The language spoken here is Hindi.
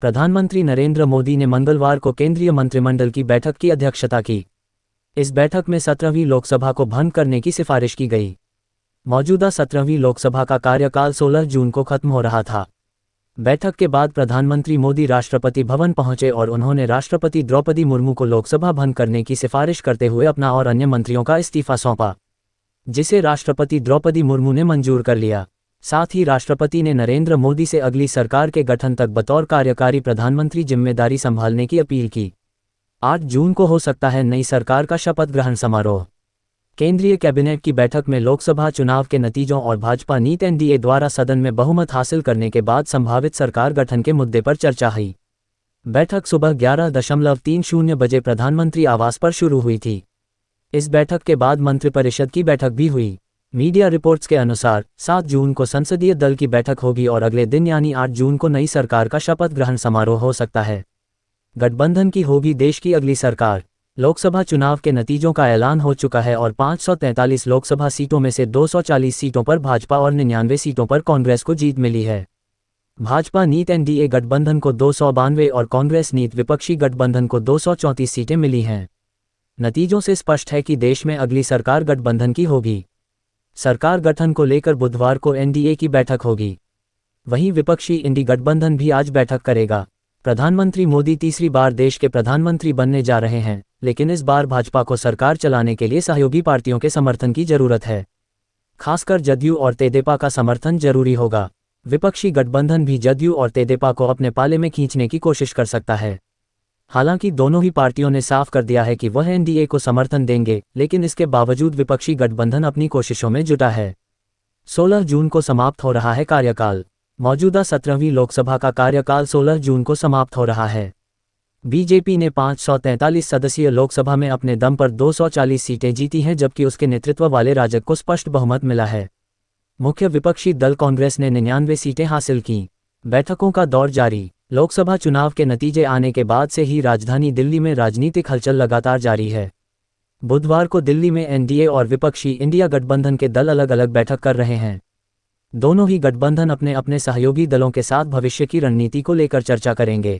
प्रधानमंत्री नरेंद्र मोदी ने मंगलवार को केंद्रीय मंत्रिमंडल की बैठक की अध्यक्षता की। इस बैठक में 17वीं लोकसभा को भंग करने की सिफारिश की गई। मौजूदा 17वीं लोकसभा का कार्यकाल 16 जून को खत्म हो रहा था। बैठक के बाद प्रधानमंत्री मोदी राष्ट्रपति भवन पहुंचे और उन्होंने राष्ट्रपति द्रौपदी मुर्मू को लोकसभा भंग करने की सिफारिश करते हुए अपना और अन्य मंत्रियों का इस्तीफा सौंपा, जिसे राष्ट्रपति द्रौपदी मुर्मू ने मंजूर कर लिया। साथ ही राष्ट्रपति ने नरेंद्र मोदी से अगली सरकार के गठन तक बतौर कार्यकारी प्रधानमंत्री जिम्मेदारी संभालने की अपील की। 8 जून को हो सकता है नई सरकार का शपथ ग्रहण समारोह। केंद्रीय कैबिनेट की बैठक में लोकसभा चुनाव के नतीजों और भाजपा नीत एनडीए द्वारा सदन में बहुमत हासिल करने के बाद संभावित सरकार गठन के मुद्दे पर चर्चा हुई। बैठक सुबह 11:30 बजे प्रधानमंत्री आवास पर शुरू हुई थी। इस बैठक के बाद मंत्रिपरिषद की बैठक भी हुई। मीडिया रिपोर्ट्स के अनुसार 7 जून को संसदीय दल की बैठक होगी और अगले दिन यानी 8 जून को नई सरकार का शपथ ग्रहण समारोह हो सकता है। गठबंधन की होगी देश की अगली सरकार। लोकसभा चुनाव के नतीजों का ऐलान हो चुका है और 543 लोकसभा सीटों में से 240 सीटों पर भाजपा और 99 सीटों पर कांग्रेस को जीत मिली है। भाजपा नीत एनडीए गठबंधन को 292 और कांग्रेस नीत विपक्षी गठबंधन को 234 सीटें मिली हैं। नतीजों से स्पष्ट है कि देश में अगली सरकार गठबंधन की होगी। सरकार गठन को लेकर बुधवार को एनडीए की बैठक होगी। वहीं विपक्षी इंडी गठबंधन भी आज बैठक करेगा। प्रधानमंत्री मोदी तीसरी बार देश के प्रधानमंत्री बनने जा रहे हैं, लेकिन इस बार भाजपा को सरकार चलाने के लिए सहयोगी पार्टियों के समर्थन की जरूरत है। खासकर जदयू और तेदेपा का समर्थन जरूरी होगा। विपक्षी गठबंधन भी जदयू और तेदेपा को अपने पाले में खींचने की कोशिश कर सकता है। हालांकि दोनों ही पार्टियों ने साफ कर दिया है कि वह एनडीए को समर्थन देंगे, लेकिन इसके बावजूद विपक्षी गठबंधन अपनी कोशिशों में जुटा है। 16 जून को समाप्त हो रहा है कार्यकाल। मौजूदा 17वीं लोकसभा का कार्यकाल 16 जून को समाप्त हो रहा है। बीजेपी ने 543 सदस्यीय लोकसभा में अपने दम पर 240 सीटें जीती हैं, जबकि उसके नेतृत्व वाले राजग को स्पष्ट बहुमत मिला है। मुख्य विपक्षी दल कांग्रेस ने 99 सीटें हासिल की। बैठकों का दौर जारी। लोकसभा चुनाव के नतीजे आने के बाद से ही राजधानी दिल्ली में राजनीतिक हलचल लगातार जारी है। बुधवार को दिल्ली में एनडीए और विपक्षी इंडिया गठबंधन के दल अलग अलग बैठक कर रहे हैं। दोनों ही गठबंधन अपने अपने सहयोगी दलों के साथ भविष्य की रणनीति को लेकर चर्चा करेंगे।